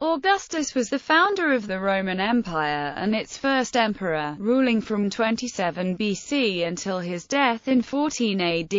Augustus was the founder of the Roman Empire and its first emperor, ruling from 27 BC until his death in 14 AD.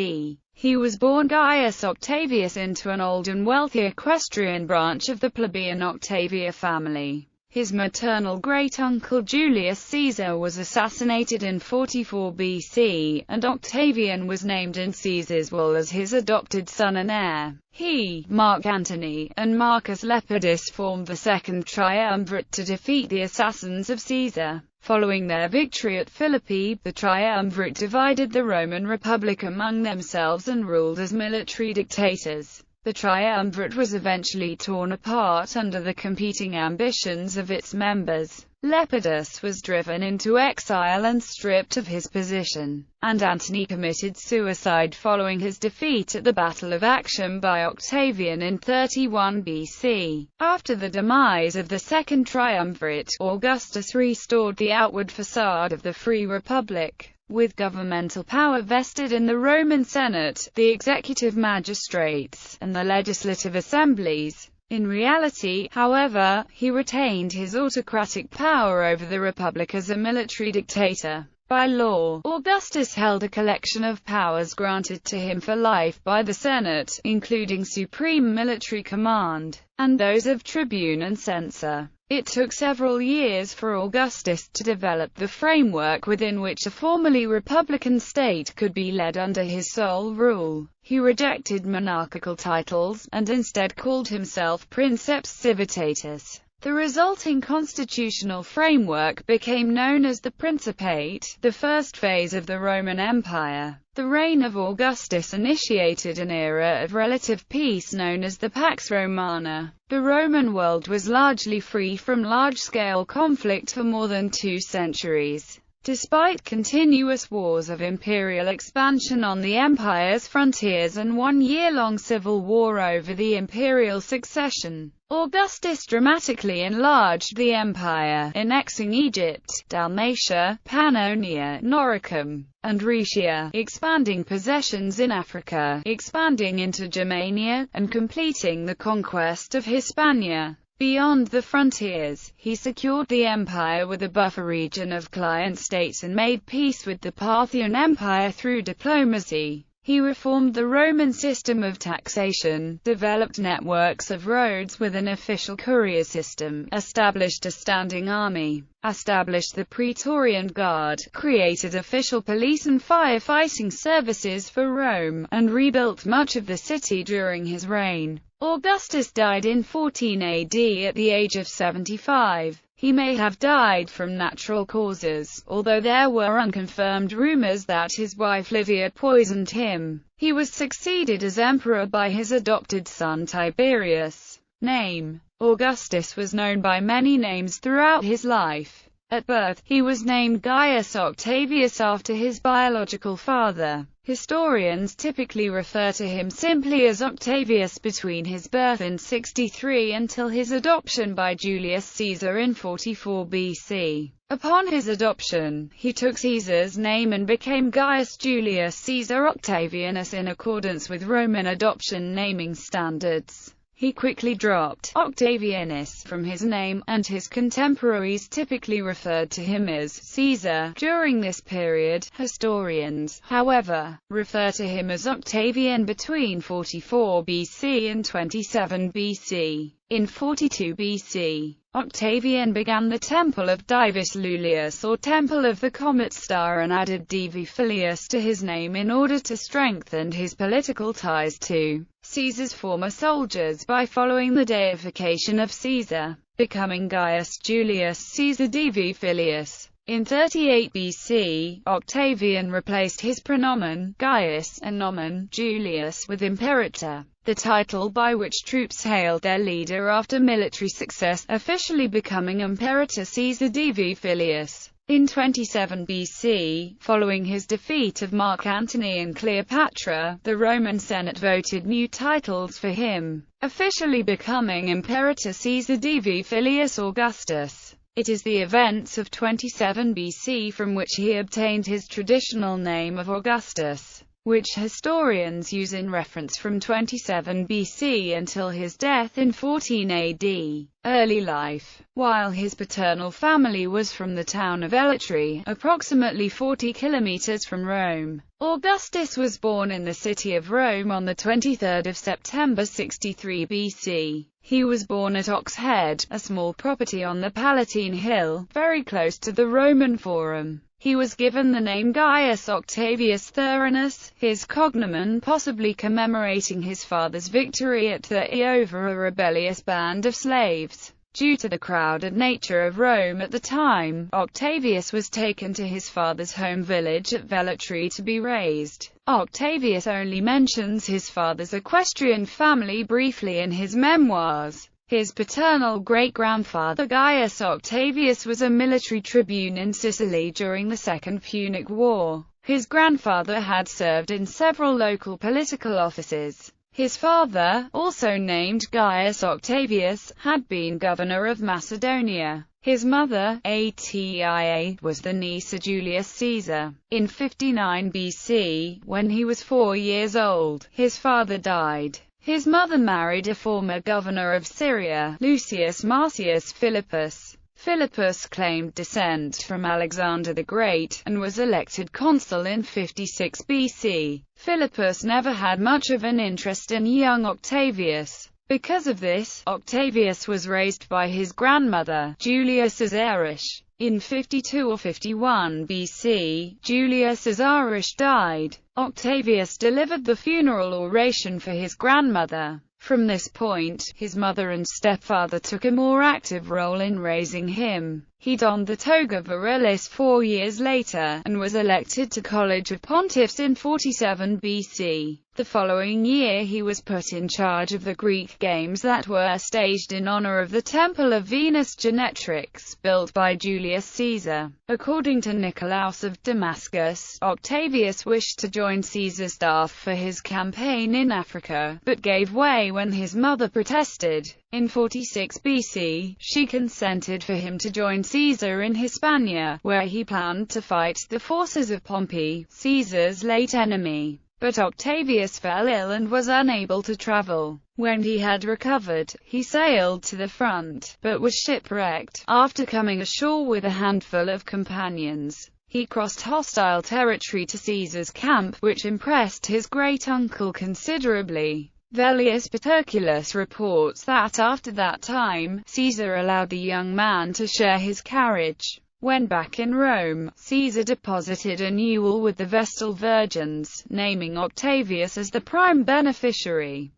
He was born Gaius Octavius into an old and wealthy equestrian branch of the plebeian Octavia family. His maternal great-uncle Julius Caesar was assassinated in 44 BC, and Octavian was named in Caesar's will as his adopted son and heir. He, Mark Antony, and Marcus Lepidus formed the Second Triumvirate to defeat the assassins of Caesar. Following their victory at Philippi, the Triumvirate divided the Roman Republic among themselves and ruled as military dictators. The Triumvirate was eventually torn apart under the competing ambitions of its members. Lepidus was driven into exile and stripped of his position, and Antony committed suicide following his defeat at the Battle of Actium by Octavian in 31 BC. After the demise of the Second Triumvirate, Augustus restored the outward facade of the Free Republic. With governmental power vested in the Roman Senate, the executive magistrates, and the legislative assemblies. In reality, however, he retained his autocratic power over the Republic as a military dictator. By law, Augustus held a collection of powers granted to him for life by the Senate, including supreme military command, and those of tribune and censor. It took several years for Augustus to develop the framework within which a formerly republican state could be led under his sole rule. He rejected monarchical titles, and instead called himself Princeps Civitatis. The resulting constitutional framework became known as the Principate, the first phase of the Roman Empire. The reign of Augustus initiated an era of relative peace known as the Pax Romana. The Roman world was largely free from large-scale conflict for more than 2 centuries. Despite continuous wars of imperial expansion on the empire's frontiers and 1-year-long civil war over the imperial succession, Augustus dramatically enlarged the empire, annexing Egypt, Dalmatia, Pannonia, Noricum, and Rhaetia, expanding possessions in Africa, expanding into Germania, and completing the conquest of Hispania. Beyond the frontiers, he secured the empire with a buffer region of client states and made peace with the Parthian Empire through diplomacy. He reformed the Roman system of taxation, developed networks of roads with an official courier system, established a standing army, established the Praetorian Guard, created official police and firefighting services for Rome, and rebuilt much of the city during his reign. Augustus died in 14 AD at the age of 75. He may have died from natural causes, although there were unconfirmed rumors that his wife Livia poisoned him. He was succeeded as emperor by his adopted son Tiberius. Name: Augustus was known by many names throughout his life. At birth, he was named Gaius Octavius after his biological father. Historians typically refer to him simply as Octavius between his birth in 63 until his adoption by Julius Caesar in 44 BC. Upon his adoption, he took Caesar's name and became Gaius Julius Caesar Octavianus in accordance with Roman adoption naming standards. He quickly dropped Octavianus from his name, and his contemporaries typically referred to him as Caesar. During this period, historians, however, refer to him as Octavian between 44 BC and 27 BC. In 42 BC, Octavian began the Temple of Divus Iulius or Temple of the Comet Star and added Divi Filius to his name in order to strengthen his political ties to Caesar's former soldiers by following the deification of Caesar, becoming Gaius Julius Caesar Divi Filius. In 38 BC, Octavian replaced his praenomen, Gaius, and nomen, Julius, with Imperator, the title by which troops hailed their leader after military success, officially becoming Imperator Caesar Divi Filius. In 27 BC, following his defeat of Mark Antony and Cleopatra, the Roman Senate voted new titles for him, officially becoming Imperator Caesar Divi Filius Augustus. It is the events of 27 BC from which he obtained his traditional name of Augustus. which historians use in reference from 27 BC until his death in 14 AD. Early life. While his paternal family was from the town of Eletri, approximately 40 kilometers from Rome, Augustus was born in the city of Rome on the 23rd of September 63 BC. He was born at Oxhead, a small property on the Palatine Hill, very close to the Roman Forum. He was given the name Gaius Octavius Thurinus, his cognomen possibly commemorating his father's victory at Thurii over a rebellious band of slaves. Due to the crowded nature of Rome at the time, Octavius was taken to his father's home village at Velletri to be raised. Octavius only mentions his father's equestrian family briefly in his memoirs. His paternal great-grandfather Gaius Octavius was a military tribune in Sicily during the Second Punic War. His grandfather had served in several local political offices. His father, also named Gaius Octavius, had been governor of Macedonia. His mother, Atia, was the niece of Julius Caesar. In 59 BC, when he was 4 years old, his father died. His mother married a former governor of Syria, Lucius Marcius Philippus. Philippus claimed descent from Alexander the Great, and was elected consul in 56 BC. Philippus never had much of an interest in young Octavius. Because of this, Octavius was raised by his grandmother, Julia Caesarish. In 52 or 51 BC, Julia Caesarish died. Octavius delivered the funeral oration for his grandmother. From this point, his mother and stepfather took a more active role in raising him. He donned the toga virilis 4 years later, and was elected to College of Pontiffs in 47 BC. The following year he was put in charge of the Greek games that were staged in honor of the Temple of Venus Genetrix, built by Julius Caesar. According to Nicolaus of Damascus, Octavius wished to join Caesar's staff for his campaign in Africa, but gave way when his mother protested. In 46 BC, she consented for him to join Caesar in Hispania, where he planned to fight the forces of Pompey, Caesar's late enemy. But Octavius fell ill and was unable to travel. When he had recovered, he sailed to the front, but was shipwrecked. After coming ashore with a handful of companions, he crossed hostile territory to Caesar's camp, which impressed his great-uncle considerably. Velleius Paterculus reports that after that time, Caesar allowed the young man to share his carriage. When back in Rome, Caesar deposited a newel with the Vestal Virgins, naming Octavius as the prime beneficiary.